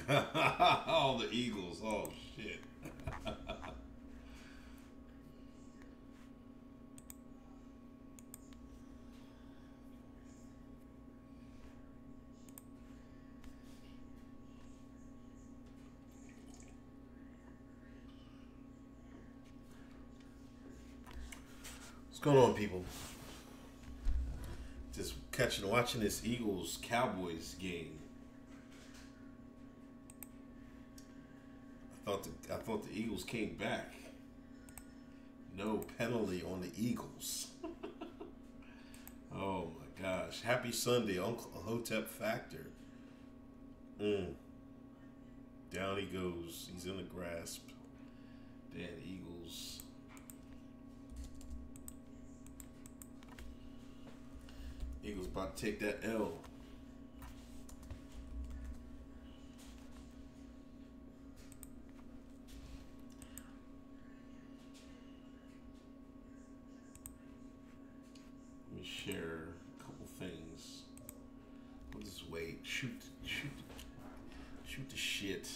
Oh, the Eagles. Oh, shit. What's going on, people? Just watching this Eagles Cowboys game. I thought the Eagles came back. No penalty on the Eagles. Oh my gosh! Happy Sunday, Uncle Hotep Factor. Down he goes. He's in the grasp. Damn Eagles. Eagles about to take that L. Let me share a couple things. I'll just wait. Shoot the shit.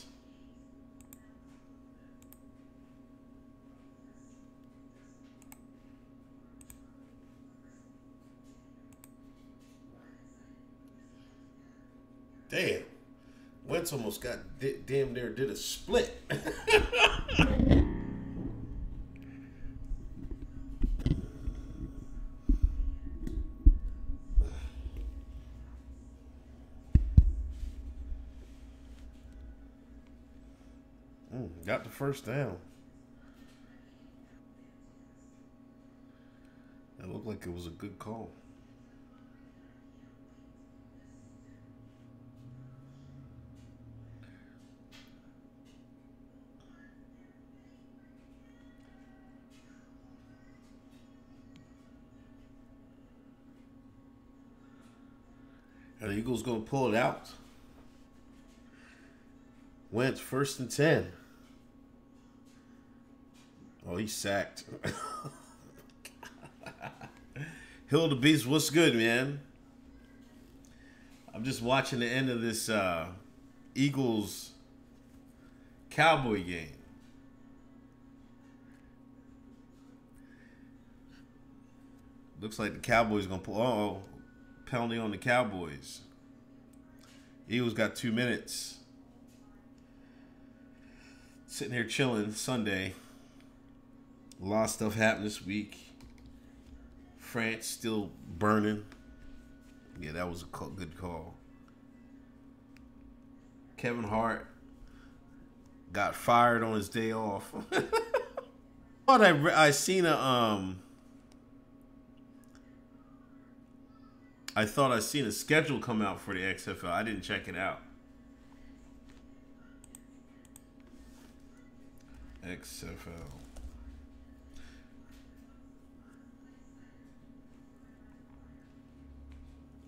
Damn. Wentz almost got damn near did a split. Got the first down. That looked like it was a good call. Are the Eagles going to pull it out? Wentz, 1st and 10. Oh, he's sacked. Hill the Beast, what's good, man? I'm just watching the end of this Eagles Cowboy game. Looks like the Cowboys going to pull. Oh, penalty on the Cowboys. Eagles got 2 minutes. Sitting here chilling Sunday. A lot of stuff happened this week. France still burning. Yeah, that was a good call. Kevin Hart got fired on his day off. Thought I seen a I thought I seen a schedule come out for the XFL. I didn't check it out. XFL.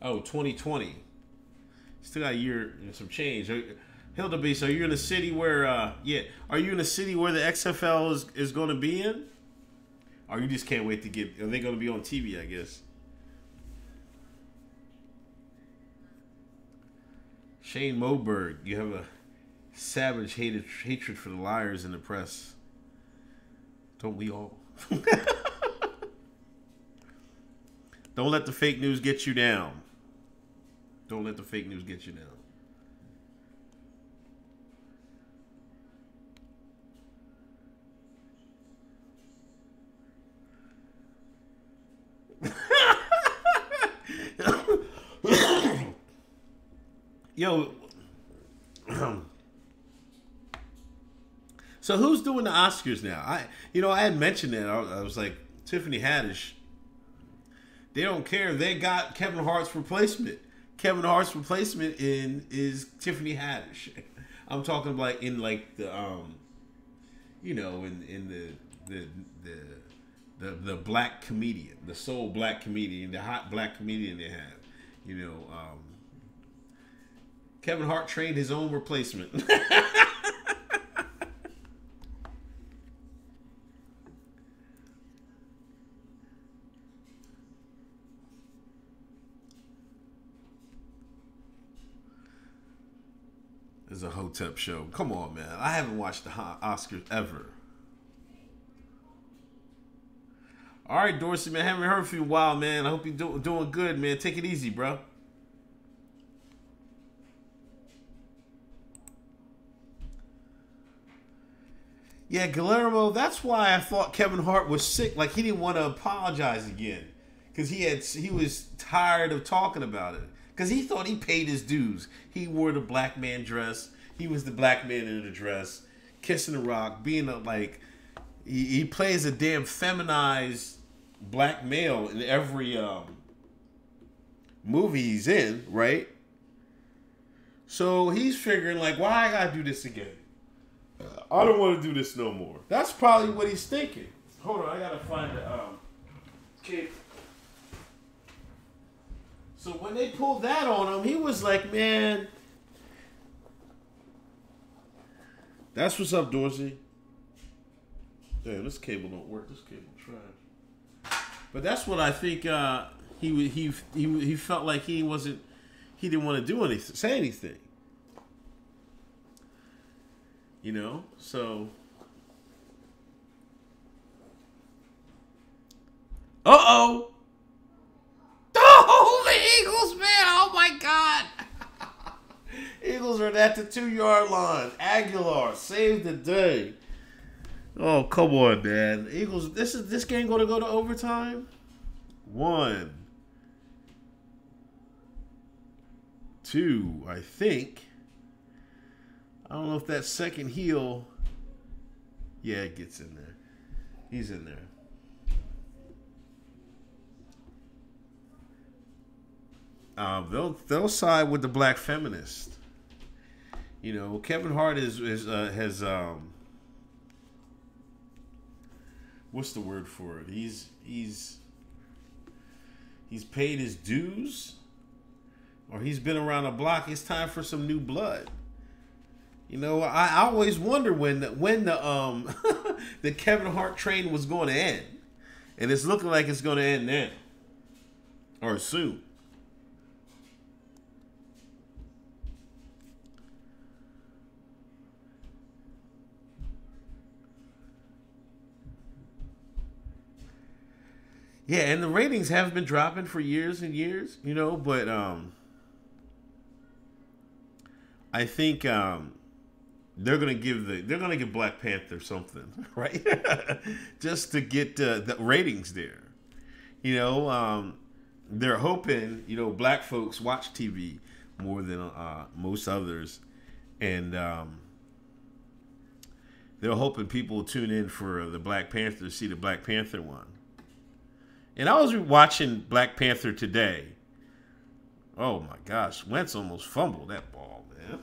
Oh, 2020. Still got a year and some change. Hilda, so you're in a city where, are you in a city where the XFL is going to be in? Or you just can't wait to are they going to be on TV, I guess? Shane Moberg, you have a savage hatred for the liars in the press. Don't we all? Don't let the fake news get you down. Don't let the fake news get you down. Yo. So who's doing the Oscars now? I had mentioned that. I was like, Tiffany Haddish. They don't care. They got Kevin Hart's replacement. Kevin Hart's replacement is Tiffany Haddish. I'm talking like in like the in the black comedian, the sole black comedian, the hot black comedian they have. Kevin Hart trained his own replacement. It's a Hotep show. Come on, man. I haven't watched the Oscars ever. All right, Dorsey, man. Haven't heard from you in a while, man. I hope you're doing good, man. Take it easy, bro. Yeah, Guillermo, that's why I thought Kevin Hart was sick. Like, he didn't want to apologize again. Because he was tired of talking about it. Because he thought he paid his dues. He wore the black man dress. He was the black man in the dress. Kissing the rock. Being he plays a damn feminized black male in every movie he's in, right? So he's figuring, like, why I gotta do this again? I don't want to do this no more. That's probably what he's thinking. Hold on, I gotta find the kid. So when they pulled that on him, he was like, man, that's what's up, Dorsey. Damn, this cable don't work. This cable trash. But that's what I think. He felt like he didn't want to do anything, say anything. You know, so. Uh-oh. Oh, the Eagles, man. Oh, my God. Eagles are at the 2-yard line. Aguilar saved the day. Oh, come on, man. Eagles, this game going to go to overtime? 1, 2, I think. I don't know if that second heel. Yeah, it gets in there. He's in there. They'll side with the black feminist. You know, Kevin Hart has what's the word for it? He's paid his dues, or he's been around the block. It's time for some new blood. You know, I always wonder when the the Kevin Hart train was going to end, and it's looking like it's going to end now or soon. Yeah, and the ratings have been dropping for years and years, you know, but I think they're gonna give Black Panther something, right? Just to get the ratings there. You know, they're hoping, you know, black folks watch TV more than most others, and they're hoping people will tune in for the Black Panther to see the Black Panther one. And I was watching Black Panther today. Oh my gosh, Wentz almost fumbled that ball, man.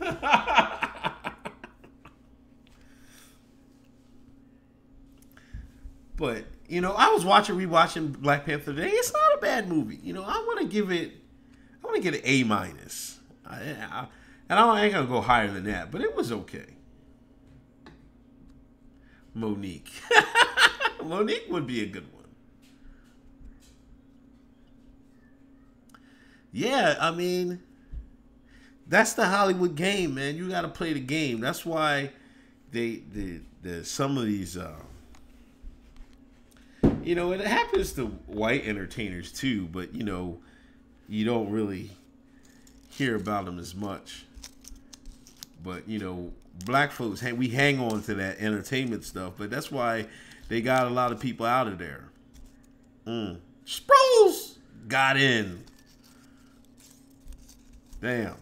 But, you know, I was rewatching Black Panther today. It's not a bad movie. You know, I want to give it an A-. And I ain't going to go higher than that, but it was okay. Monique. Monique would be a good one. Yeah, I mean, that's the Hollywood game, man. You got to play the game. That's why some of these, you know, it happens to white entertainers too, but, you know, you don't really hear about them as much. But, you know, black folks, we hang on to that entertainment stuff, but that's why they got a lot of people out of there. Sproles got in. Damn.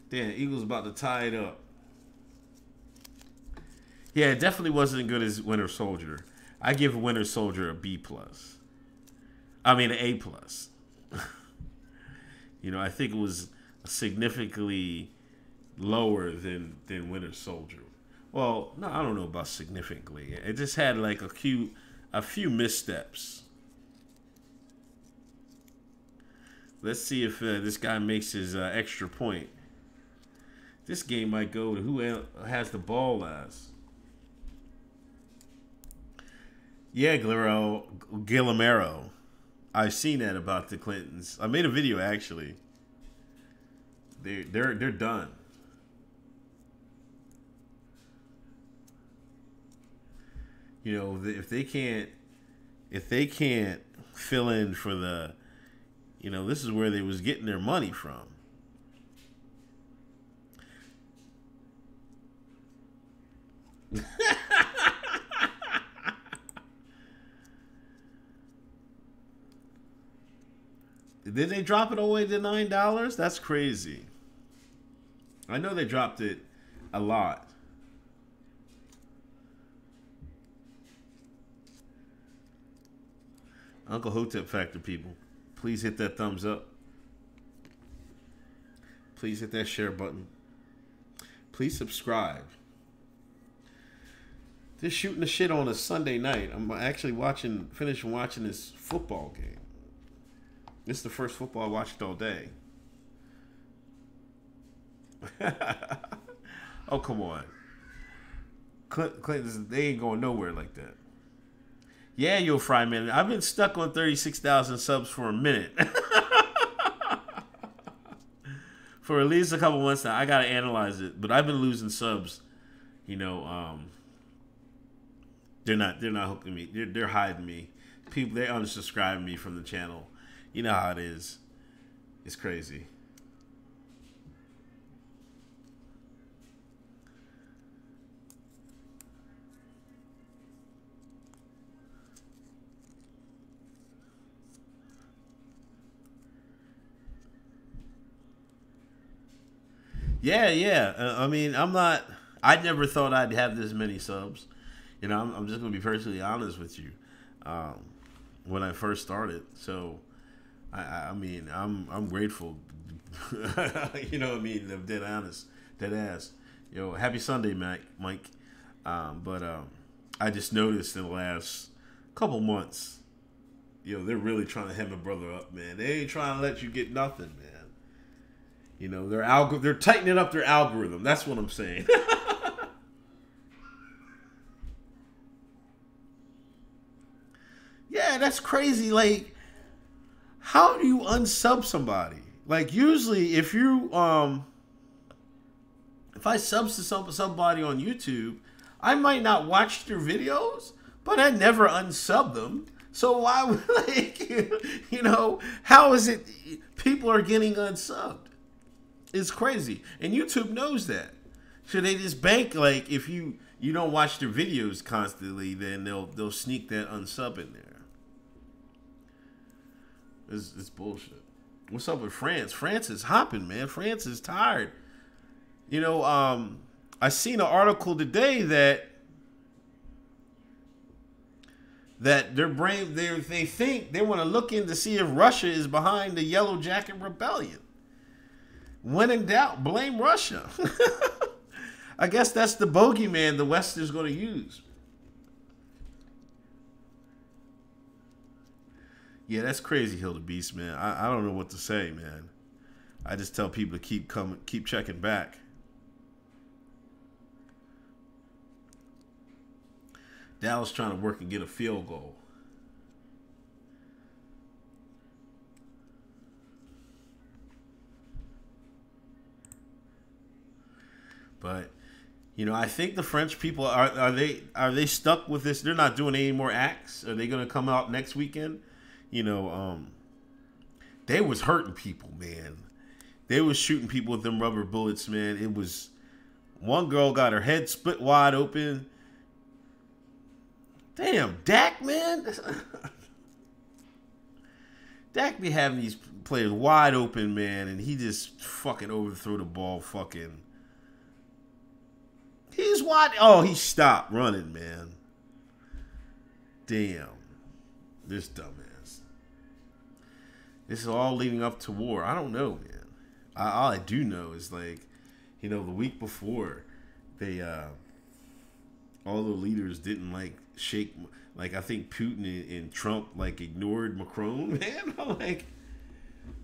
Damn, Eagles about to tie it up. Yeah, it definitely wasn't as good as Winter Soldier. I give Winter Soldier a B+. I mean, an A+. You know, I think it was significantly lower than Winter Soldier. Well, no, I don't know about significantly. It just had like a few missteps. Let's see if this guy makes his extra point. This game might go to who has the ball last. Yeah, Guillermo. I've seen that about the Clintons. I made a video actually. They're done. You know, if they can't fill in for the, you know, this is where they was getting their money from. Did they drop it all the way to $9? That's crazy. I know they dropped it a lot. Uncle Hotep Factor people, please hit that thumbs up. Please hit that share button. Please subscribe. Just shooting the shit on a Sunday night. I'm actually finishing watching this football game. This is the first football I watched all day. Oh, come on. Clinton's, they ain't going nowhere like that. Yeah, Yo Fry Man. I've been stuck on 36,000 subs for a minute. For at least a couple months now. I got to analyze it. But I've been losing subs. You know, they're not hooking me. They're hiding me. People, they're unsubscribing me from the channel. You know how it is. It's crazy. Yeah. I mean, I never thought I'd have this many subs. You know, I'm just going to be personally honest with you. When I first started. So, I mean, I'm grateful. You know what I mean? I'm dead honest. Dead ass. Yo, happy Sunday, Mike. But I just noticed in the last couple months, you know, they're really trying to hem a brother up, man. They ain't trying to let you get nothing, man. You know, they're tightening up their algorithm. That's what I'm saying. Yeah, that's crazy. Like, how do you unsub somebody? Like, usually if you if I sub to somebody on YouTube, I might not watch their videos, but I never unsub them. So why would, like, you know, how is it people are getting unsubbed? It's crazy. And YouTube knows that. So they just bank, like, if you don't watch their videos constantly, then they'll sneak that unsub in there. It's bullshit. What's up with France? France is hopping, man. France is tired. You know, I seen an article today that they're brave. They think they want to look in to see if Russia is behind the Yellow Jacket Rebellion. When in doubt, blame Russia. I guess that's the bogeyman the West is going to use. Yeah, that's crazy, Hilda Beast, man. I don't know what to say, man. I just tell people to keep checking back. Dallas trying to work and get a field goal. But, you know, I think the French people are they stuck with this? They're not doing any more acts. Are they going to come out next weekend? You know, they was hurting people, man. They was shooting people with them rubber bullets, man. It was, one girl got her head split wide open. Damn, Dak, man. Dak be having these players wide open, man, and he just fucking overthrew the ball, fucking. He's wide. Oh, he stopped running, man. Damn. This dumbass. This is all leading up to war. I don't know, man. All I do know is, like, you know, the week before, they, all the leaders didn't, like, shake, like, I think Putin and Trump, like, ignored Macron, man. I'm like,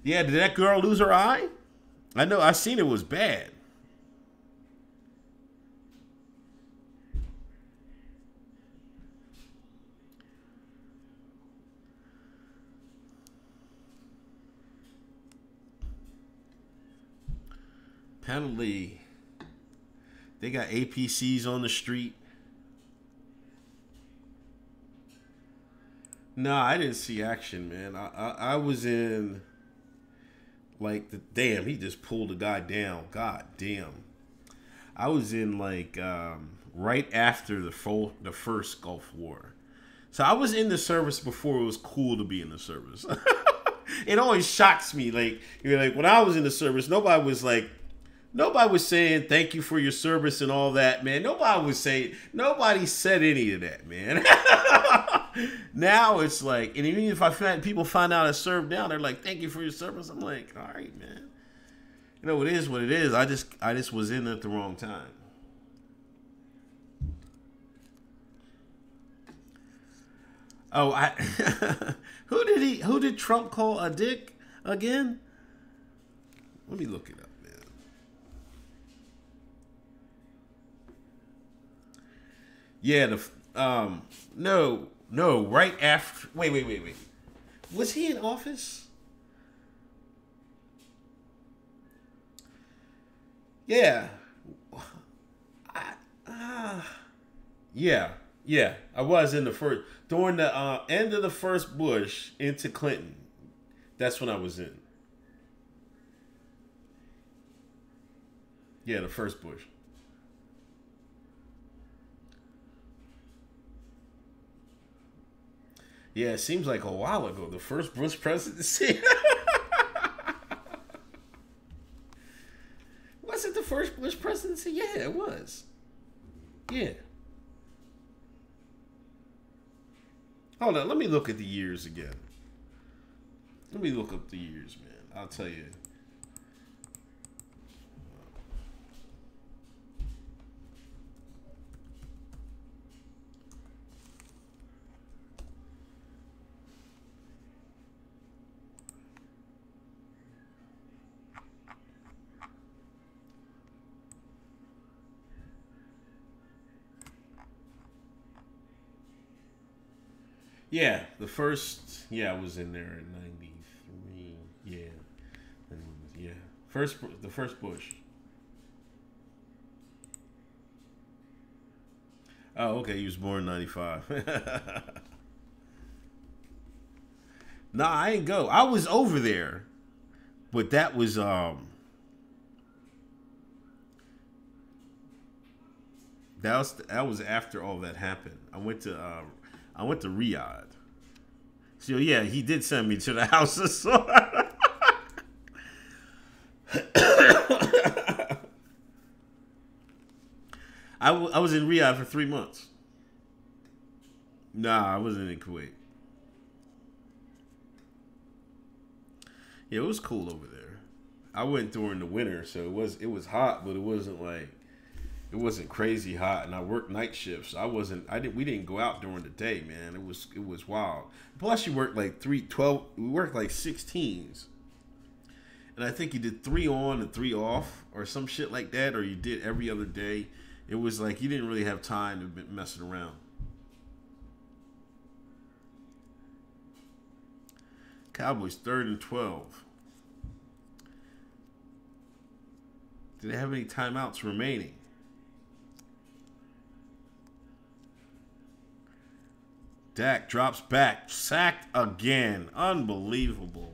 yeah, did that girl lose her eye? I know, I seen it was bad. Penalty. They got APCs on the street. No, I didn't see action, man. I was in, like, damn, he just pulled a guy down. God damn. I was in, like, right after the first Gulf War. So I was in the service before it was cool to be in the service. It always shocks me. Like, you're like, when I was in the service, nobody was saying thank you for your service and all that, man. Nobody said any of that, man. Now it's like, and even if people find out I served down, they're like, thank you for your service. I'm like, all right, man. You know, it is what it is. I just was in at the wrong time. Oh, who did Trump call a dick again? Let me look it up, man. Yeah, no, right after. Wait. Was he in office? Yeah. Yeah. I was in the first during the end of the first Bush into Clinton. That's when I was in. Yeah, the first Bush. Yeah, it seems like a while ago. The first Bush presidency. Was it the first Bush presidency? Yeah, it was. Yeah. Hold on, let me look at the years again. Let me look up the years, man. I'll tell you. Yeah, I was in there in '93. Yeah, yeah. The first Bush. Oh, okay. He was born in '95. Nah, I ain't go. I was over there, but that was that was after all that happened. I went to Riyadh. So yeah, he did send me to the house of sword. I was in Riyadh for 3 months. Nah, I wasn't in Kuwait. Yeah, it was cool over there. I went during the winter, so it was hot, but it wasn't crazy hot, and I worked night shifts. We didn't go out during the day, man. It was wild. Plus you worked like we worked like 16s. And I think you did 3 on and 3 off or some shit like that, or you did every other day. It was like you didn't really have time to be messing around. Cowboys 3rd and 12. Did they have any timeouts remaining? Dak drops back, sacked again. Unbelievable.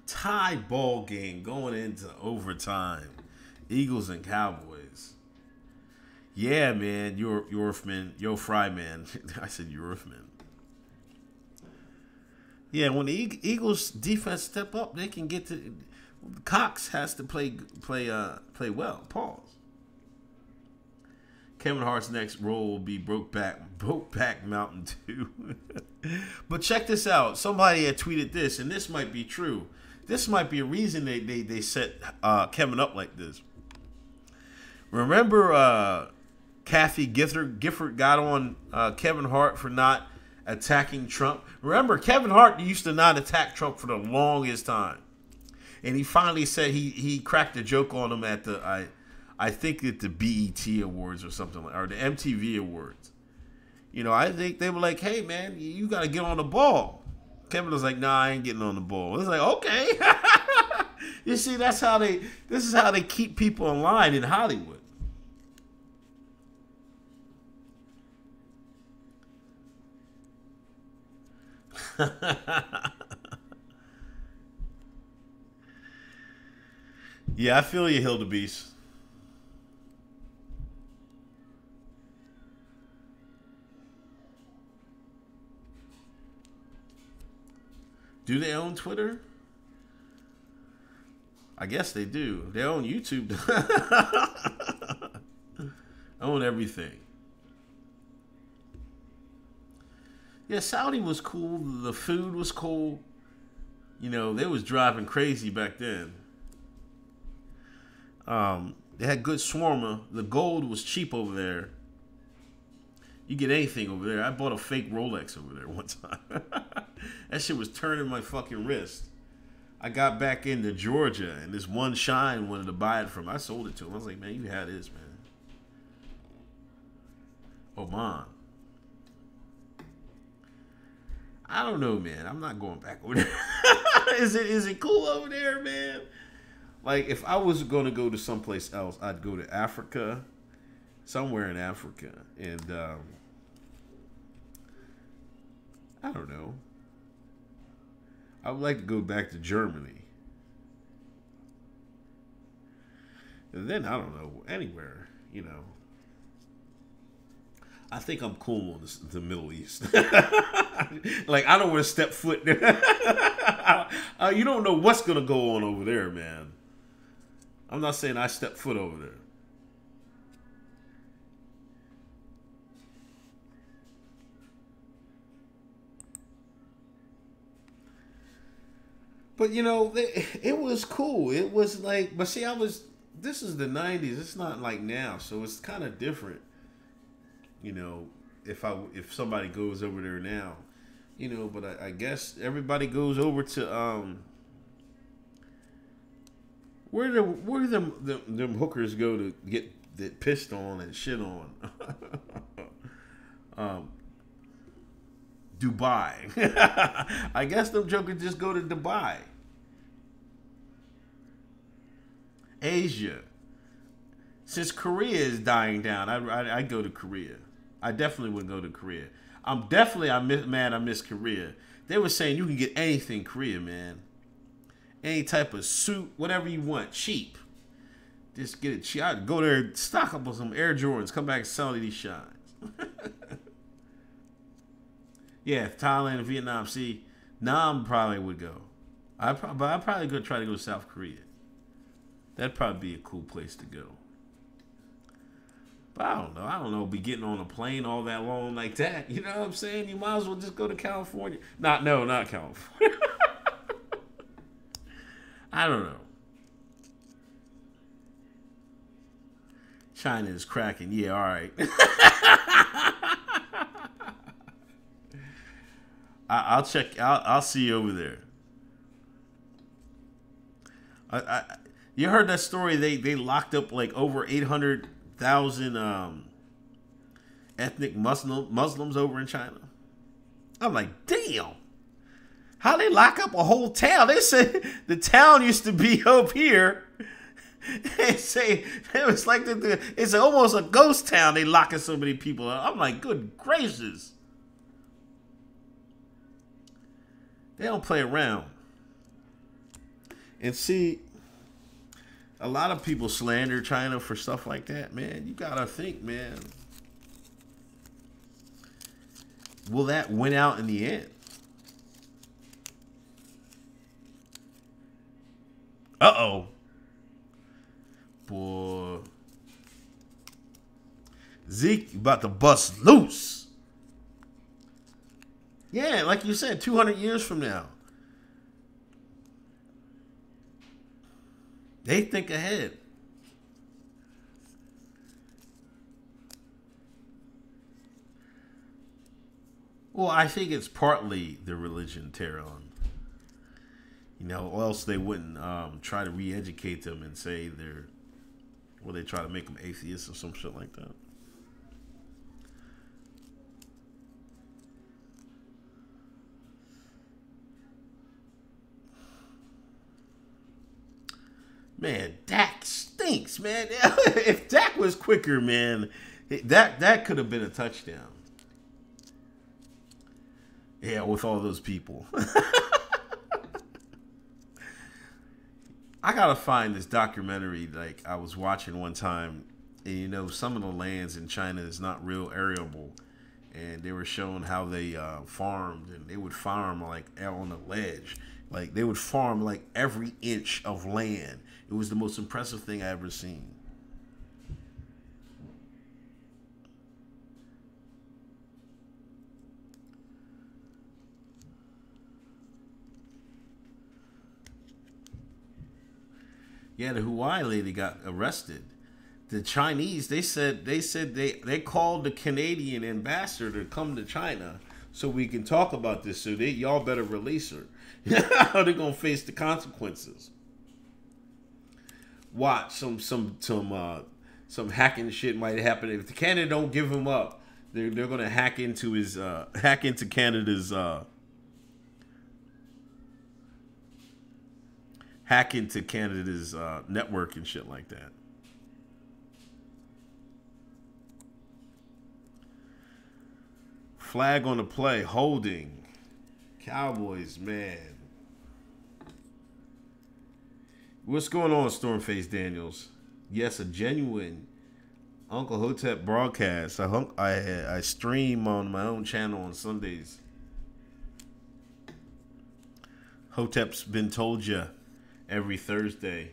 Tie ball game going into overtime. Eagles and Cowboys. Yeah, man. Yo, Fry, man. I said Yorfman. Yeah, when the Eagles defense step up, they can get to. Cox has to play well. Pause. Kevin Hart's next role will be Brokeback Mountain 2. But check this out. Somebody had tweeted this, and this might be true. This might be a reason they set Kevin up like this. Remember Kathy Gifford got on Kevin Hart for not attacking Trump. Remember, Kevin Hart used to not attack Trump for the longest time. And he finally said he cracked a joke on him at I think at the BET Awards or something, or the MTV Awards. You know, I think they were like, hey, man, you got to get on the ball. Kevin was like, nah, I ain't getting on the ball. It's like, okay. You see, this is how they keep people in line in Hollywood. Yeah, I feel you, Hildebeest. Do they own Twitter? I guess they do. They own YouTube. Own everything. Yeah, Saudi was cool. The food was cool. You know, they was driving crazy back then. They had good shawarma. The gold was cheap over there. You get anything over there. I bought a fake Rolex over there one time. That shit was turning my fucking wrist. I got back into Georgia, and this one shine wanted to buy it from. I sold it to him. I was like, man, you had this, man. Oman. I don't know, man. I'm not going back over there. Is it cool over there, man? Like, if I was going to go to someplace else, I'd go to Africa, somewhere in Africa, and I don't know. I would like to go back to Germany. And then, I don't know, anywhere, you know. I think I'm cool on the Middle East. Like, I don't want to step foot there. You don't know what's going to go on over there, man. I'm not saying I step foot over there. But, you know, it was cool. It was like, but see, this is the 90s. It's not like now. So it's kind of different. You know, if somebody goes over there now, you know, but I guess everybody goes over to, where them hookers go to get pissed on and shit on? Dubai. I guess them jokers just go to Dubai. Asia. Since Korea is dying down, I'd go to Korea. I definitely would go to Korea. I'm mad I miss Korea. They were saying you can get anything Korea, man. Any type of suit, whatever you want, cheap. Just get it cheap. I'd go there, stock up on some Air Jordans, come back and sell these shines. Yeah, Thailand and Vietnam. See, Nam probably would go. I'd probably go try to go to South Korea. That'd probably be a cool place to go. But I don't know. I don't know. Be getting on a plane all that long like that. You know what I'm saying? You might as well just go to California. Not California. I don't know. China is cracking. Yeah, all right. I'll check. I'll see you over there. You heard that story? They locked up like over 800,000 ethnic Muslims over in China. I'm like, damn. How they lock up a whole town? They said the town used to be up here. They say it was like it's almost a ghost town. They locking so many people up. I'm like, good gracious. They don't play around. And see, a lot of people slander China for stuff like that, man. You gotta think, man. Will that win out in the end? Uh-oh. Boy. Zeke about to bust loose. Yeah, like you said, 200 years from now. They think ahead. Well, I think it's partly the religion, Teron. You know, or else they wouldn't try to re-educate them and say they try to make them atheists or some shit like that. Man, Dak stinks, man. If Dak was quicker, man, that could have been a touchdown. Yeah, with all those people. I gotta find this documentary like I was watching one time, and some of the lands in China is not real arable, and they were showing how they farmed, and they would farm like out on the ledge, like they would farm like every inch of land. It was the most impressive thing I ever seen. Yeah, the Hawaii lady got arrested. The Chinese, they called the Canadian ambassador to come to China so we can talk about this. So y'all better release her. They're gonna face the consequences. Watch some hacking shit might happen if the Canada don't give him up. They're gonna hack into Canada's network and shit like that. Flag on the play, holding. Cowboys, man. What's going on, Stormface Daniels? Yes, a genuine Uncle Hotep broadcast. I stream on my own channel on Sundays. Hotep's been told ya every Thursday.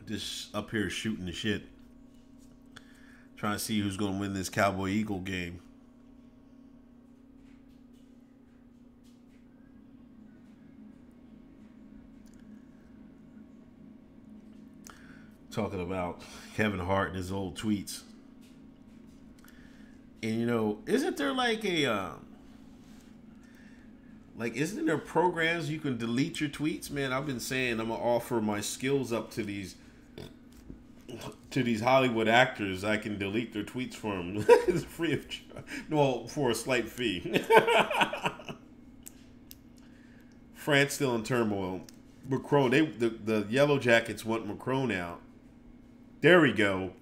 Just up here shooting the shit. Trying to see who's going to win this Cowboy Eagle game. Talking about Kevin Hart and his old tweets. And isn't there like isn't there programs you can delete your tweets? Man, I've been saying I'm gonna offer my skills up to these Hollywood actors. I can delete their tweets for them. It's free of charge. No, for a slight fee. France still in turmoil. Macron, the Yellow Jackets want Macron out. There we go.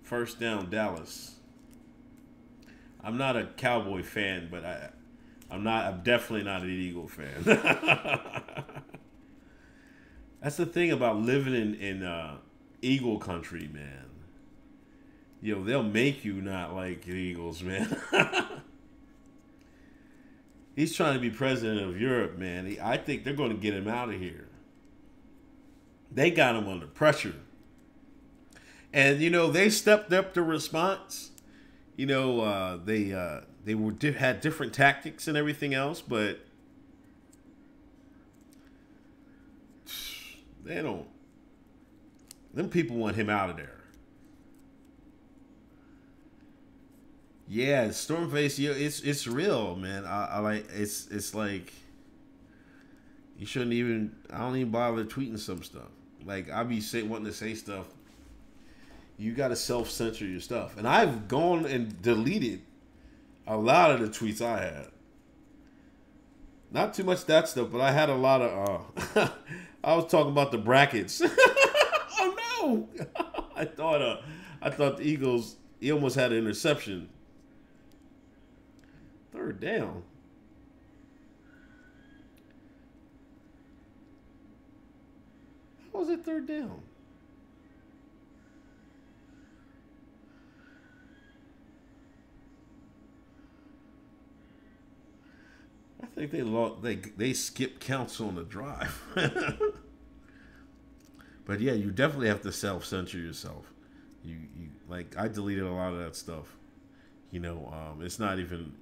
First down, Dallas. I'm not a Cowboy fan, but I'm definitely not an Eagle fan. That's the thing about living in Eagle country, man. They'll make you not like the Eagles, man. He's trying to be president of Europe, man. I think they're going to get him out of here. They got him under pressure. And, they stepped up the response. They had different tactics and everything else, but them people want him out of there. Yeah, Stormface, it's real, man. I like it's like you shouldn't even. I don't even bother tweeting some stuff. Like I be wanting to say stuff. You got to self-censor your stuff, and I've gone and deleted a lot of the tweets I had. Not too much that stuff, but I had a lot of. I was talking about the brackets. Oh no! I thought the Eagles. He almost had an interception. Third down. How was it third down? I think they lost. They skipped counts on the drive. But yeah, you definitely have to self-censor yourself. You like I deleted a lot of that stuff. It's not even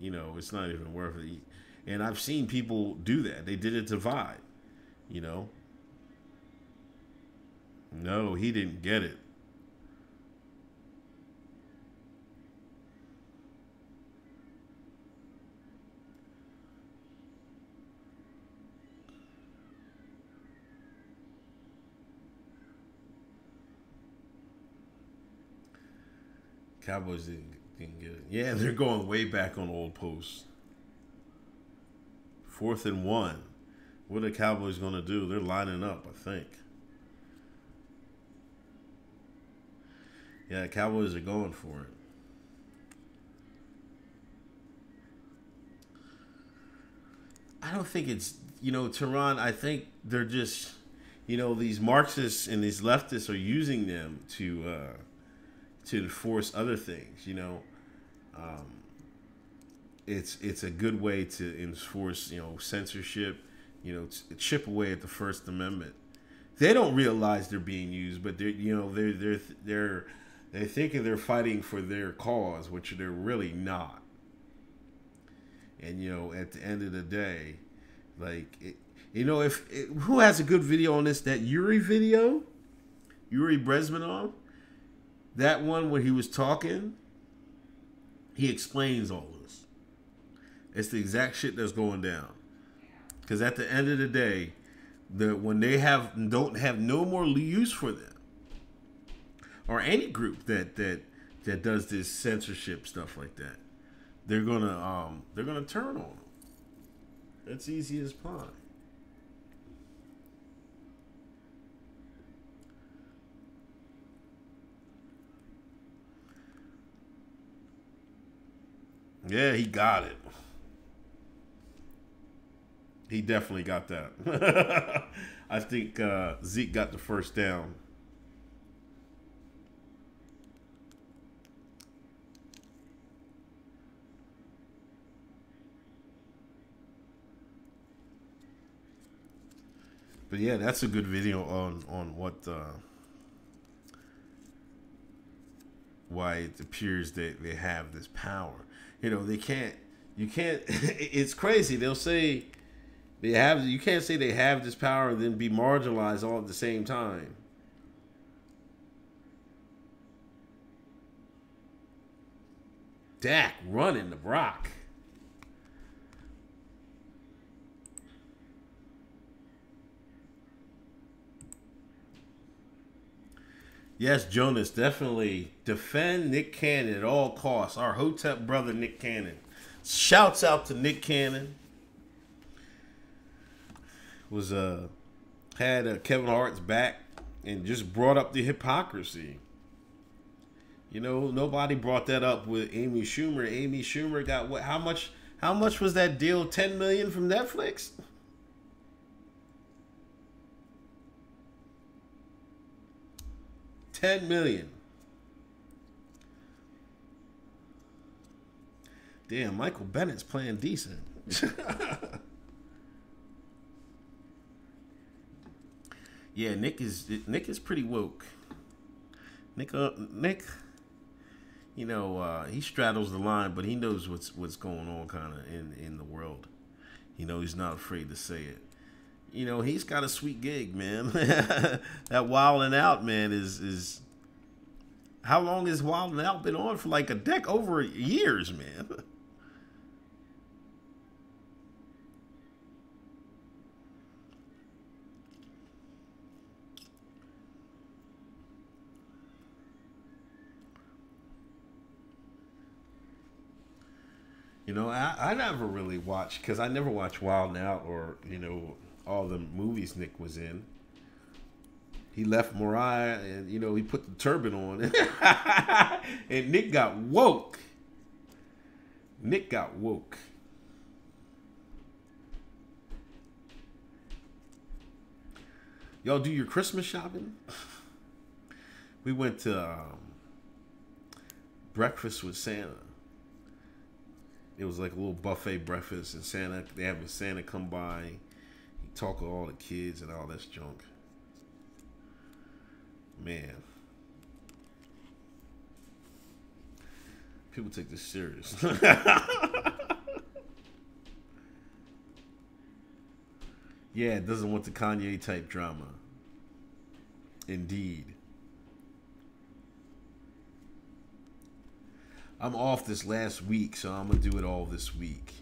worth it. And I've seen people do that. They did it to Vibe. No, he didn't get it. Cowboys didn't can get it. Yeah, they're going way back on old posts. 4th and 1. What are the Cowboys going to do? They're lining up, I think. Yeah, the Cowboys are going for it. I don't think it's, Tehran, I think they're just, these Marxists and these leftists are using them to enforce other things, It's a good way to enforce, censorship, chip away at the First Amendment. They don't realize they're being used, but they're thinking they're fighting for their cause, which they're really not. And at the end of the day, who has a good video on this? That Yuri video, Yuri Brezmanov, that one where he was talking, he explains all this. It's the exact shit that's going down. Because at the end of the day, when they don't have no more use for them, or any group that does this censorship stuff like that, they're gonna turn on them. It's easy as pie. Yeah, he got it. He definitely got that. I think Zeke got the first down. But yeah, that's a good video on what why it appears that they have this power. You can't. It's crazy. They'll say they have. You can't say they have this power and then be marginalized all at the same time. Dak running the rock. Yes, Jonas, definitely defend Nick Cannon at all costs. Our Hotep brother, Nick Cannon. Shouts out to Nick Cannon. Had Kevin Hart's back and just brought up the hypocrisy. Nobody brought that up with Amy Schumer. Amy Schumer got what? How much was that deal? $10 million from Netflix? $10 million. Damn, Michael Bennett's playing decent. Yeah, Nick is pretty woke. Nick, he straddles the line, but he knows what's going on kind of in the world. He's not afraid to say it. He's got a sweet gig, man. That Wild and Out, man, is how long has Wild and Out been on? For like a decade, over years, man. I never really watched, because I never watched Wild and Out or, all the movies Nick was in. He left Mariah and, he put the turban on. And Nick got woke. Y'all do your Christmas shopping? We went to breakfast with Santa. It was like a little buffet breakfast, and they have Santa come by. He talk with all the kids and all this junk. Man. People take this serious. Yeah, it doesn't want the Kanye type drama. Indeed. I'm off this last week, so I'm going to do it all this week.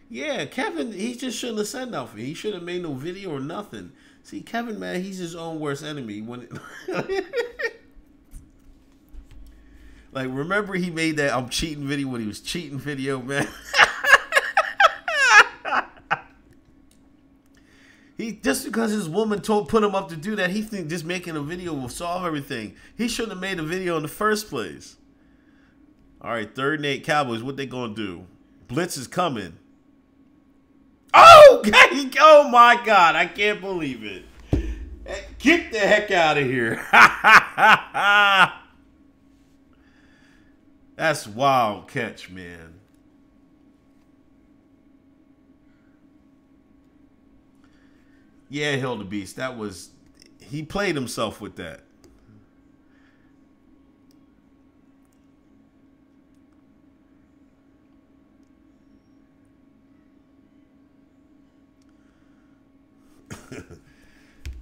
Yeah, Kevin, he just shouldn't have said nothing. He should have made no video or nothing. See, Kevin, man, he's his own worst enemy. Like, remember he made that I'm cheating video when he was cheating video, man? He just because his woman put him up to do that, he think just making a video will solve everything. He shouldn't have made a video in the first place. All right, 3rd and 8 Cowboys, what they gonna do? Blitz is coming. Oh, oh my God, I can't believe it. Get the heck out of here. That's wild catch, man. Yeah, Hill the Beast. That was, he played himself with that.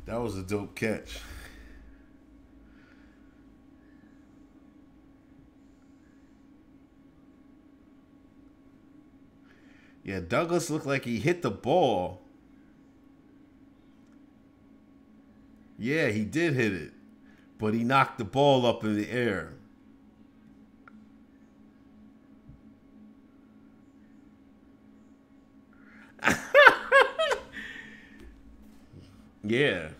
That was a dope catch. Yeah, Douglas looked like he hit the ball. Yeah, he did hit it. But he knocked the ball up in the air. Yeah.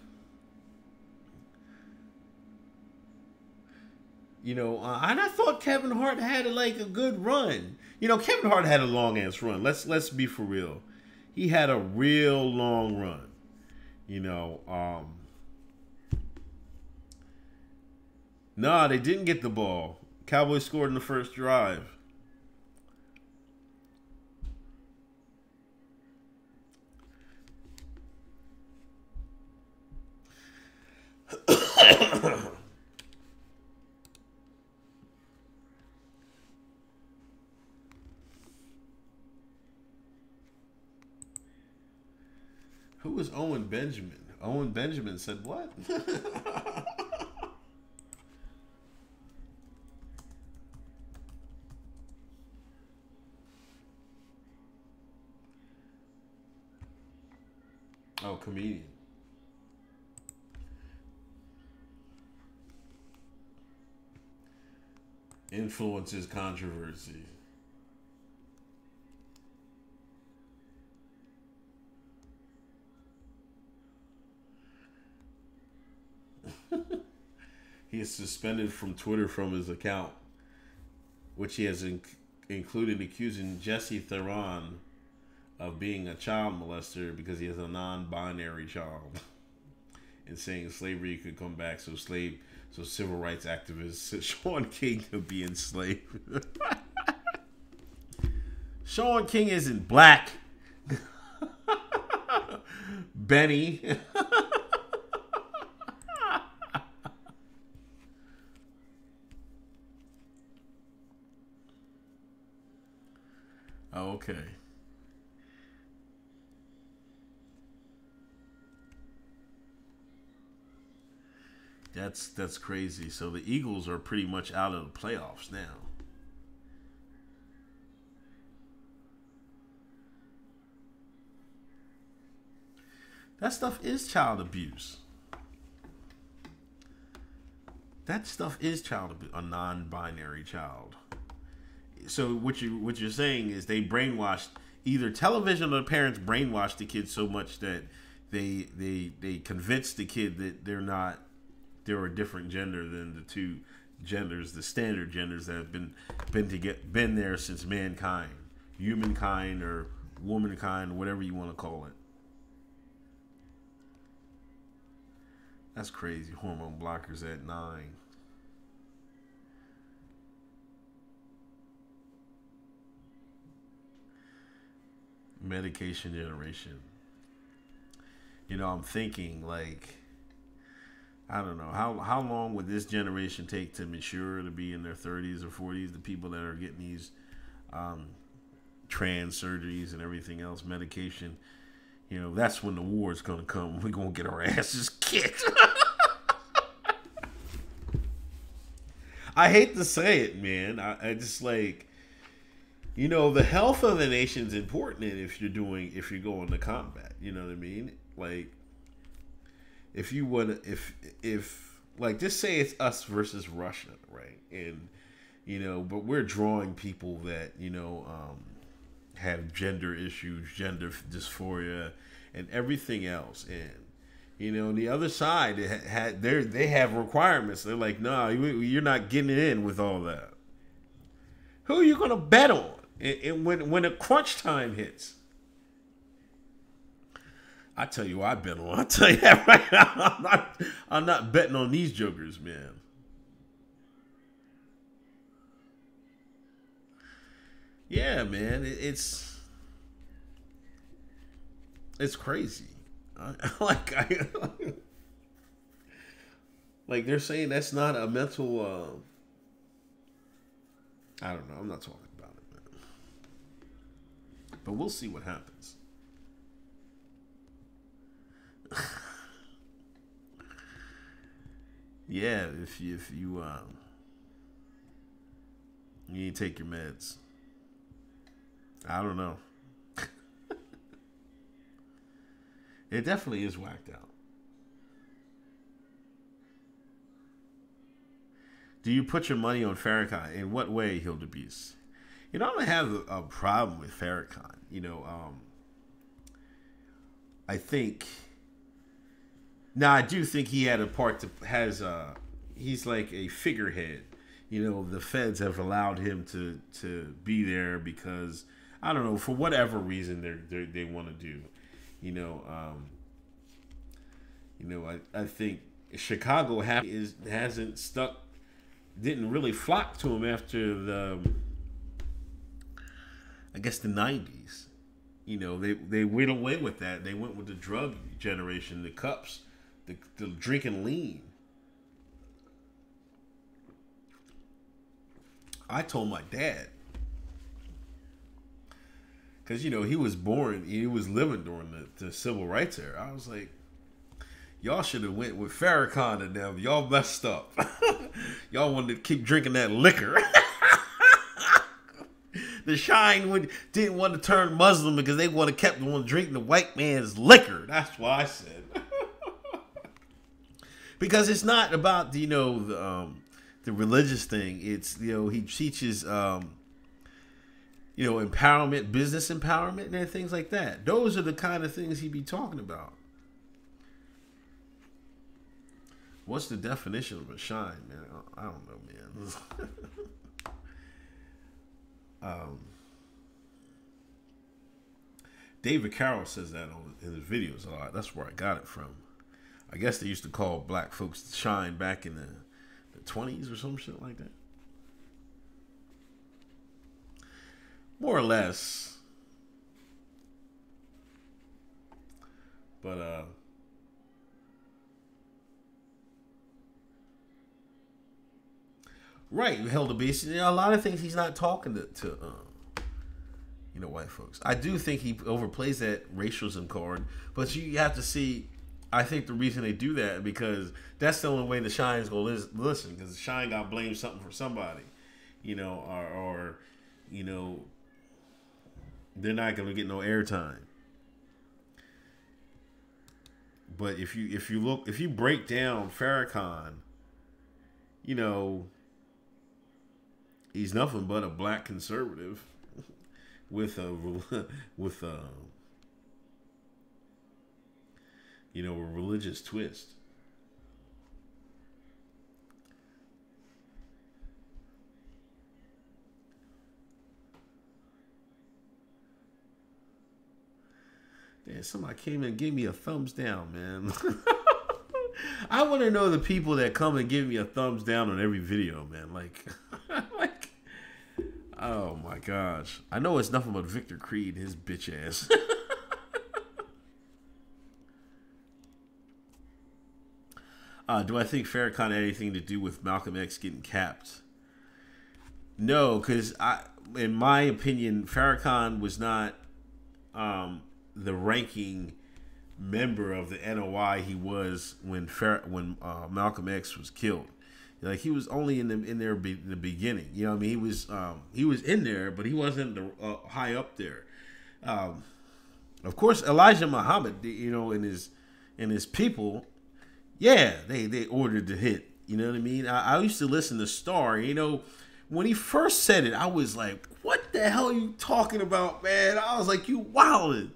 You know, and I thought Kevin Hart had like a good run. You know, Kevin Hart had a long ass run. Let's be for real. He had a real long run. You know, nah, they didn't get the ball. Cowboys scored in the first drive. Who was Owen Benjamin? Owen Benjamin said what? Oh, comedian. Influences controversy. He is suspended from Twitter from his account, which he has included accusing Jesse Theron of being a child molester because he is a non-binary child, and saying slavery could come back so civil rights activist Sean King could be enslaved. Sean King isn't black. Benny. Okay. That's crazy. So the Eagles are pretty much out of the playoffs now. That stuff is child abuse. That stuff is child abuse, a non-binary child. So what you're saying is they brainwashed, either television or the parents brainwashed the kid so much that they convinced the kid that they're a different gender than the two genders, the standard genders that have been there since mankind, humankind or womankind, whatever you want to call it. That's crazy. Hormone blockers at 9. Medication generation. You know, I'm thinking like, I don't know, how long would this generation take to mature, to be in their 30s or 40s? The people that are getting these trans surgeries and everything else, medication. You know, that's when the war is going to come. We're going to get our asses kicked. I hate to say it, man. I just like, you know, the health of the nation is important if you're going to combat. You know what I mean? Like, if you want to, if like, just say it's us versus Russia, right? And, But we're drawing people that have gender issues, gender dysphoria, and everything else. And the other side, they have requirements. They're like, nah, you're not getting in with all that. Who are you gonna bet on? And when the crunch time hits, I tell you, I bet on. I tell you that right now. I'm not betting on these jokers, man. Yeah, man, it's crazy. Like they're saying that's not a mental. I don't know. I'm not talking about it, man. But we'll see what happens. Yeah, if you you need to take your meds. I don't know. It definitely is whacked out. Do you put your money on Farrakhan? In what way he'll abuse? I don't have a problem with Farrakhan. I think. Now, I do think he had a part to he's like a figurehead. The feds have allowed him to be there because I don't know, for whatever reason they want to do. I think Chicago hasn't stuck, didn't really flock to him after I guess the 90s. They went away with that. They went with the drug generation, the cups, the drinking lean. I told my dad, because he was born, he was living during the civil rights era. I was like, y'all should have went with Farrakhan and them. Y'all messed up. Y'all wanted to keep drinking that liquor. The Shine didn't want to turn Muslim because they kept on drinking the white man's liquor. That's what I said. Because it's not about the religious thing. It's he teaches empowerment, business empowerment, and things like that. Those are the kind of things he be talking about. What's the definition of a shine, man? I don't know, man. David Carroll says that in his videos a lot. That's where I got it from. I guess they used to call black folks shine back in the 20s or some shit like that. More or less. But right, held a base. A lot of things he's not talking to white folks. I do think he overplays that racialism card, but you have to see. I think the reason they do that because that's the only way the Shine's gonna listen, because the Shine got to blame something for somebody, or they're not gonna get no airtime. But if you break down Farrakhan, he's nothing but a black conservative with a religious twist. Yeah, somebody came and gave me a thumbs down, man. I want to know the people that come and give me a thumbs down on every video, man. Like, oh my gosh. I know it's nothing but Victor Creed, his bitch ass. Do I think Farrakhan had anything to do with Malcolm X getting capped? No, because in my opinion, Farrakhan was not the ranking member of the NOI he was when Malcolm X was killed. Like, he was only in there in the beginning. You know what I mean? He was in there, but he wasn't high up there. Of course, Elijah Muhammad, and his people. Yeah, they ordered the hit. You know what I mean? I used to listen to Star. When he first said it, I was like, what the hell are you talking about, man? I was like, you wildin'.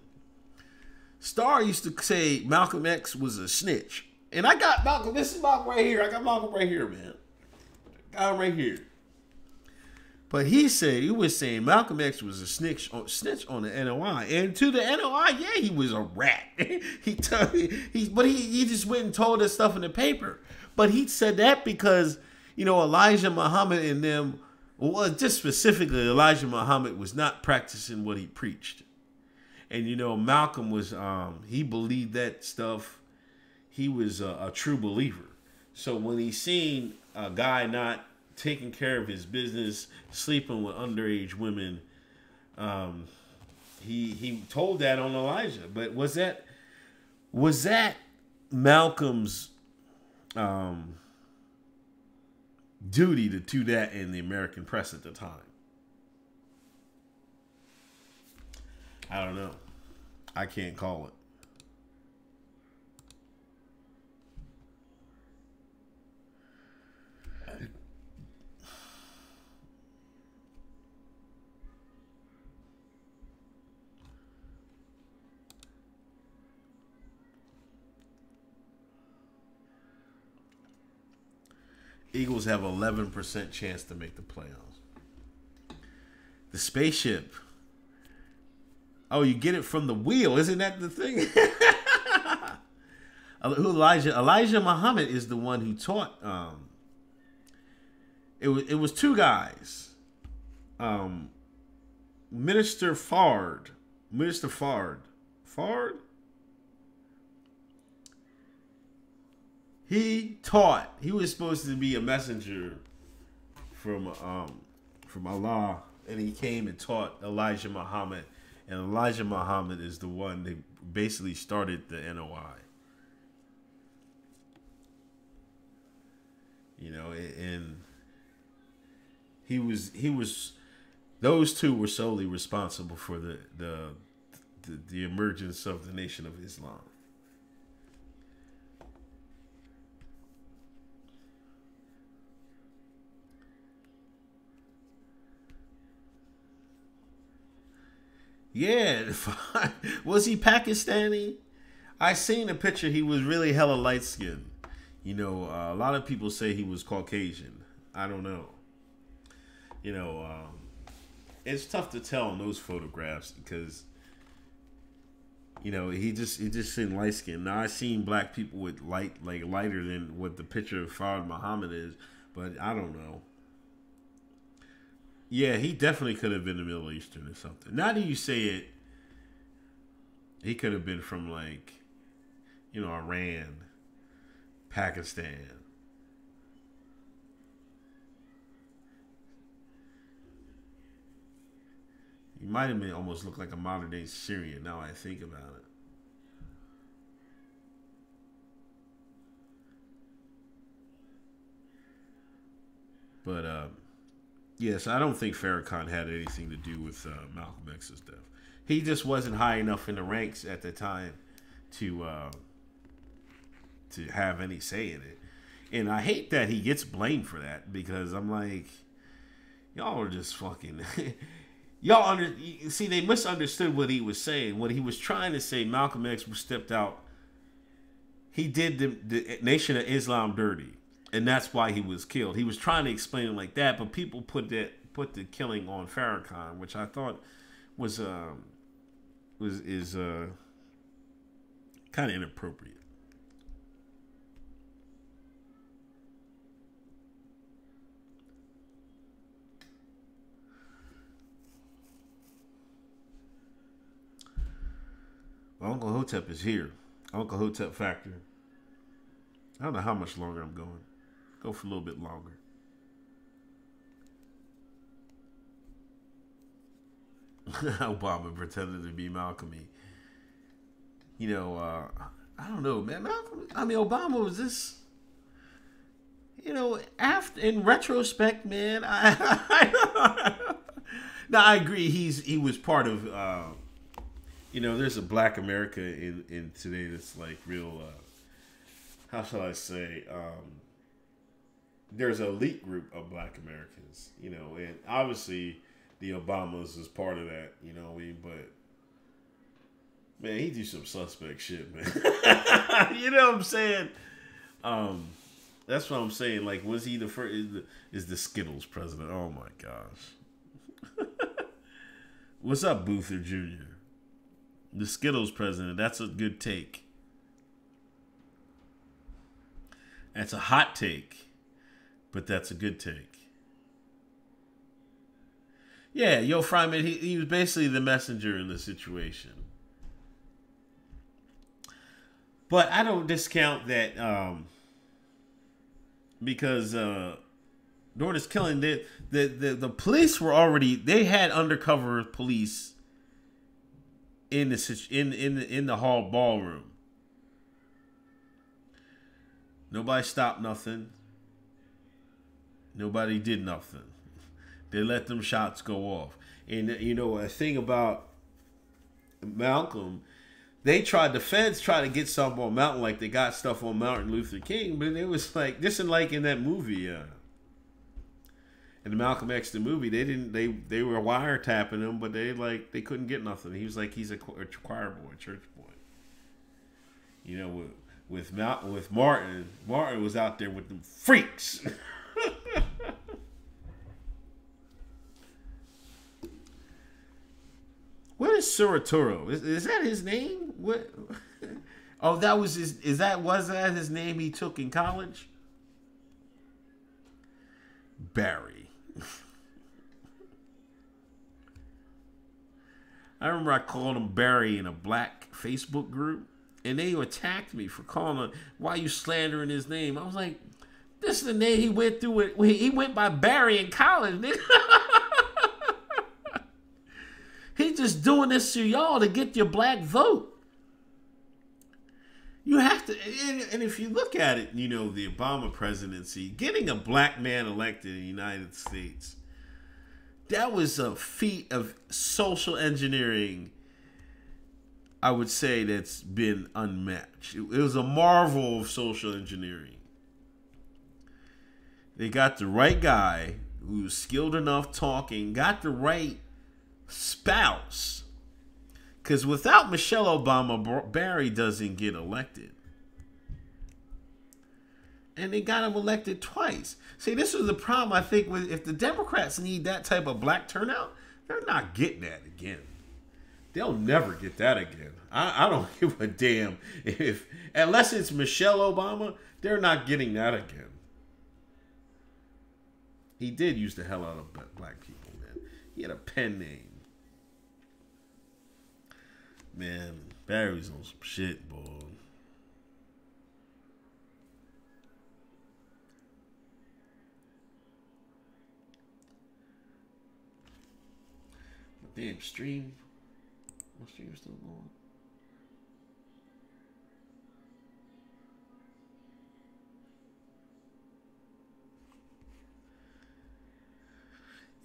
Star used to say Malcolm X was a snitch. And I got Malcolm. This is Malcolm right here. I got Malcolm right here, man. Got him right here. But he was saying Malcolm X was a snitch on the NOI. And to the NOI, yeah, he was a rat. he just went and told us stuff in the paper. But he said that because, Elijah Muhammad and them, well, just specifically, Elijah Muhammad was not practicing what he preached. And, Malcolm was, he believed that stuff. He was a true believer. So when he seen a guy not taking care of his business, sleeping with underage women, he told that on Elijah. But was that Malcolm's duty to do that in the American press at the time? I don't know. I can't call it. Eagles have 11% chance to make the playoffs. The spaceship. Oh, you get it from the wheel. Isn't that the thing? Elijah Muhammad is the one who taught. It was two guys. Minister Fard. He taught. He was supposed to be a messenger from Allah, and he came and taught Elijah Muhammad. And Elijah Muhammad is the one that basically started the NOI. And he was those two were solely responsible for the emergence of the Nation of Islam. Yeah, was he Pakistani? I seen a picture. He was really hella light skinned. A lot of people say he was Caucasian. I don't know. It's tough to tell in those photographs because, he just seemed light skinned. Now I seen black people with lighter than what the picture of Fard Muhammad is, but I don't know. Yeah, he definitely could have been a Middle Eastern or something. Now that you say it, he could have been from Iran, Pakistan. He might have been almost looked like a modern day Syrian. Now I think about it. But yes, I don't think Farrakhan had anything to do with Malcolm X's death. He just wasn't high enough in the ranks at the time to have any say in it. And I hate that he gets blamed for that because I'm like, y'all are just fucking. See, they misunderstood what he was saying. What he was trying to say, Malcolm X stepped out. He did the Nation of Islam dirty. And that's why he was killed. He was trying to explain it like that, but people put the killing on Farrakhan, which I thought was kind of inappropriate. Well, Uncle Hotep is here. Uncle Hotep Factor. I don't know how much longer I'm going. Go for a little bit longer. Obama pretended to be Malcolm. I don't know, man. Obama was this. After in retrospect, man, now I agree. He was part of. There's a Black America in today that's like real. How shall I say? there's an elite group of Black Americans, you know, and obviously the Obamas is part of that, you know what I mean? But man, he do some suspect shit, man. You know what I'm saying? That's what I'm saying. Like, was he the first? Is the Skittles president? Oh my gosh. What's up, Boother Jr.? The Skittles president. That's a good take. That's a hot take, but that's a good take. Yeah, Yo Fryman, he was basically the messenger in the situation. But I don't discount that because during this killing, the police were already, they had undercover police in the hall ballroom. Nobody stopped nothing. Nobody did nothing. They let them shots go off. And you know, a thing about Malcolm, the feds tried to get stuff on Mountain, like they got stuff on Martin Luther King, but it was like, just like in that movie, in the Malcolm X the movie, they were wiretapping him, but they couldn't get nothing. He was like, he's a choir boy, church boy. You know, with Martin was out there with them freaks. What is Suratoro? Is that his name? What? Oh, that was his. Was that his name he took in college? Barry. I remember I called him Barry in a Black Facebook group, and they attacked me for calling him. Why you slandering his name? I was like, this is the name he went through it. He went by Barry in college, nigga. He's just doing this to y'all to get your black vote. You have to, and if you look at it, you know, the Obama presidency, getting a black man elected in the United States, that was a feat of social engineering, I would say, that's been unmatched. It was a marvel of social engineering. They got the right guy who was skilled enough talking, got the right spouse, because without Michelle Obama, Barry doesn't get elected, and they got him elected twice. See, this was the problem, I think, with if the Democrats need that type of black turnout, they're not getting that again. They'll never get that again. I don't give a damn if, unless it's Michelle Obama, they're not getting that again. He did use the hell out of black people, man. He had a pen name. Man, Barry's on some shit, boy. Damn, stream. My stream's still going.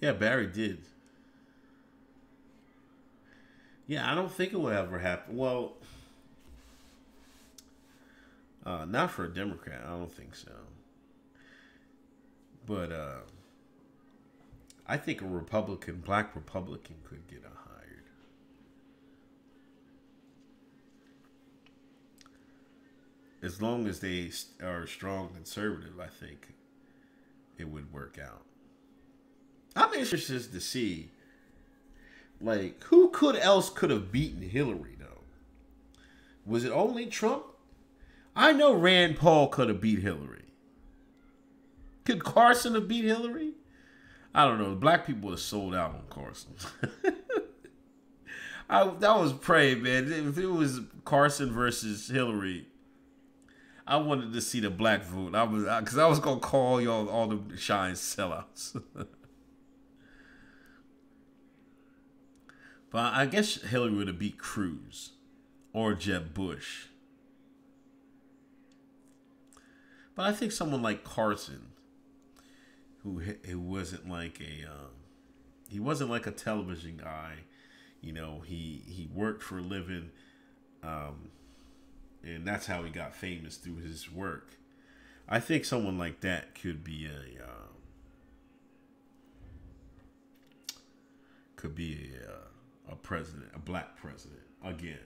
Yeah, Barry did. Yeah, I don't think it will ever happen. Well, not for a Democrat. I don't think so. But I think a Republican, black Republican, could get hired. As long as they are strong conservative, I think it would work out. I'm interested to see, like, who else could have beaten Hillary, though? Was it only Trump? I know Rand Paul could have beat Hillary. Could Carson have beat Hillary? I don't know. Black people have sold out on Carson. That was praying, man. If it was Carson versus Hillary, I wanted to see the black vote. Because I was gonna call y'all all the shine sellouts. But I guess Hillary would have beat Cruz or Jeb Bush. But I think someone like Carson, who wasn't like he wasn't like a television guy, you know, he worked for a living, and that's how he got famous, through his work. I think someone like that could be a president, a black president again.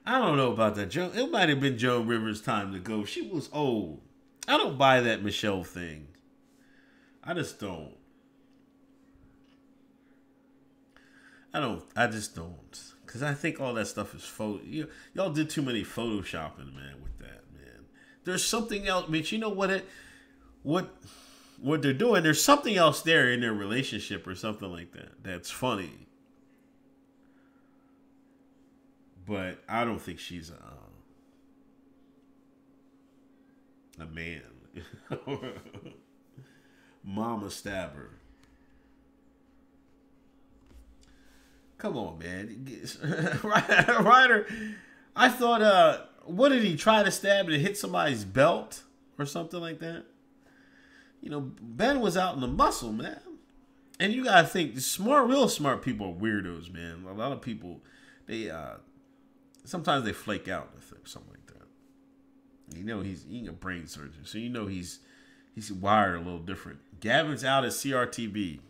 I don't know about that. Joe, it might have been Joe Rivers' time to go. She was old. I don't buy that Michelle thing. I just don't. I just don't. Because I think all that stuff is y'all did too many photoshopping, man, with that, man. There's something else, Mitch. You know what they're doing? There's something else there in their relationship or something like that. That's funny. But I don't think she's a man. Mama stabber. Come on, man. Ryder, I thought, what did he try to stab and hit somebody's belt or something like that? You know, Ben was out in the muscle, man. And you gotta think, real smart people are weirdos, man. A lot of people, sometimes they flake out or something like that. You know, he's a brain surgeon, so you know he's wired a little different. Gavin's out at CRTB.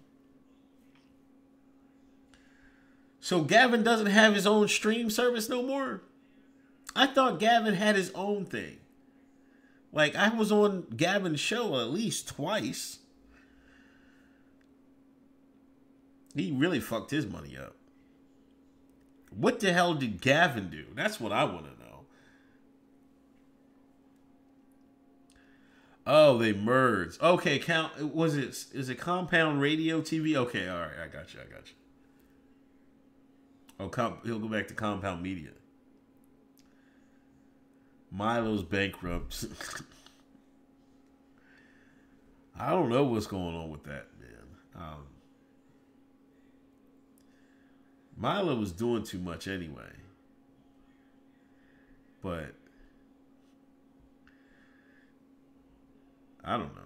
So Gavin doesn't have his own stream service no more? I thought Gavin had his own thing. Like, I was on Gavin's show at least twice. He really fucked his money up. What the hell did Gavin do? That's what I want to know. Oh, they merged. Okay, is it Compound Radio TV? Okay, all right, I got you. Oh, he'll go back to Compound Media. Milo's bankrupt. I don't know what's going on with that, man. Milo was doing too much anyway. But I don't know.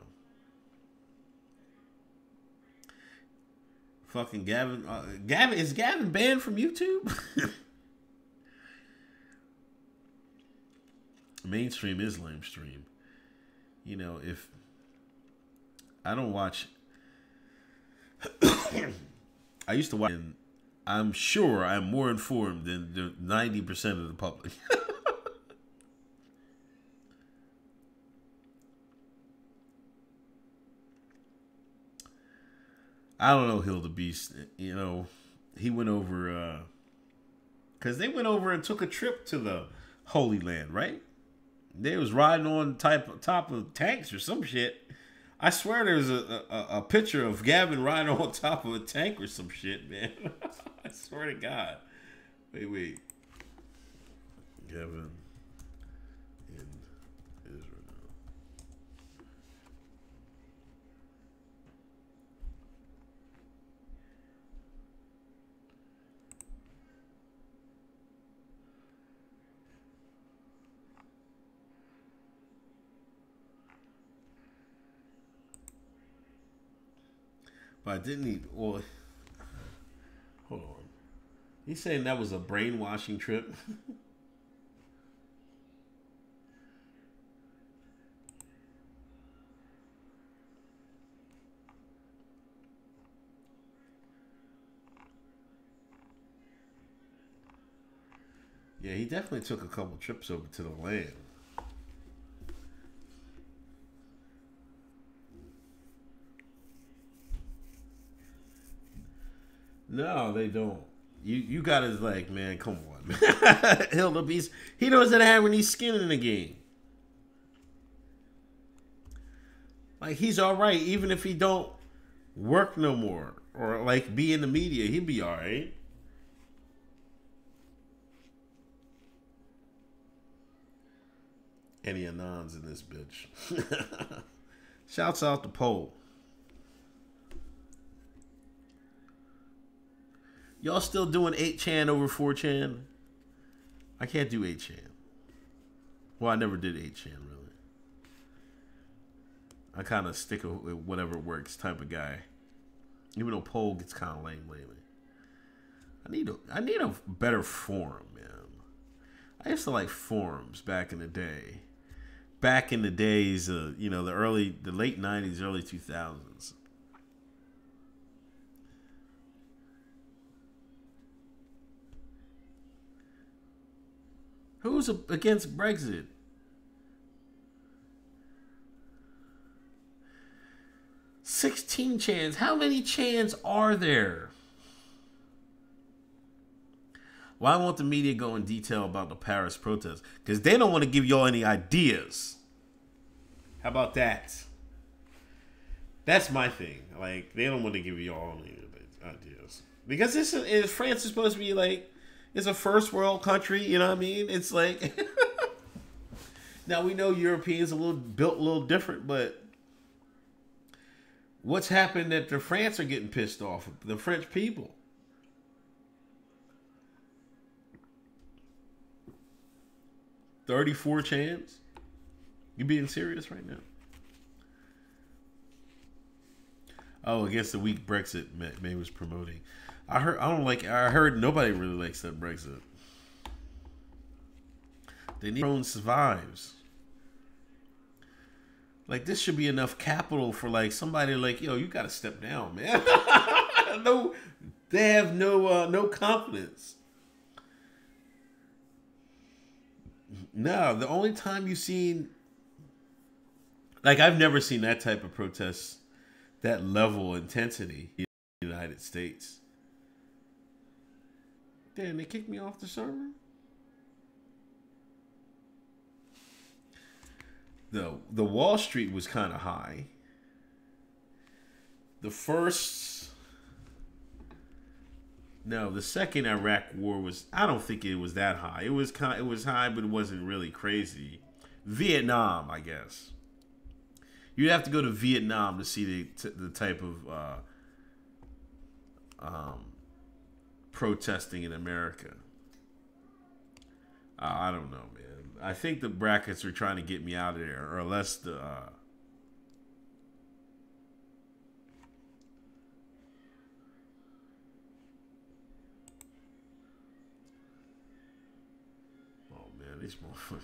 Fucking Gavin. Is Gavin banned from YouTube? Mainstream is lamestream. You know, if I don't watch, I used to watch, and I'm sure I'm more informed than the 90% of the public. I don't know, Hilda Beast. You know, he went over, because they went over and took a trip to the Holy Land, right? They was riding on top of tanks or some shit. I swear there's a picture of Gavin riding on top of a tank or some shit, man. I swear to God. Wait. Gavin in Israel. But didn't he? Well, hold on. He's saying that was a brainwashing trip. Yeah, he definitely took a couple trips over to the land. No, they don't. You gotta, like, man, come on, man. Hilda Beast, he doesn't have any skin in the game. Like, he's all right, even if he don't work no more or like be in the media, he'd be all right. Any anons in this bitch. Shouts out to Poe. Y'all still doing 8chan over 4chan? I can't do 8chan. Well, I never did 8chan, really. I kind of stick with whatever works type of guy. Even though poll gets kind of lame lately. I need a better forum, man. I used to like forums back in the day. Back in the days of, you know, the late 90s, early 2000s. Who's against Brexit? $16 chans. How many chans are there? Why won't the media go in detail about the Paris protests? Because they don't want to give y'all any ideas. How about that? That's my thing. Like, they don't want to give y'all any ideas. Because France is supposed to be like, it's a first world country, you know what I mean? It's like, now we know Europeans built a little different, but what's happened that the France are getting pissed off? The French people. $34 chans? You being serious right now? Oh, against the weak Brexit, May was promoting. I heard nobody really likes that Brexit. They need their own survives. Like, this should be enough capital for like somebody like, yo, you gotta step down, man. No, they have no confidence. No, the only time you've seen, like, I've never seen that type of protest, that level of intensity in the United States. Damn, they kicked me off the server? The Wall Street was kind of high. The second Iraq war was, I don't think it was that high. It was high, but it wasn't really crazy. Vietnam, I guess. You'd have to go to Vietnam to see the type of protesting in America. I don't know, man. I think the brackets are trying to get me out of there, or unless the oh man, these motherfuckers.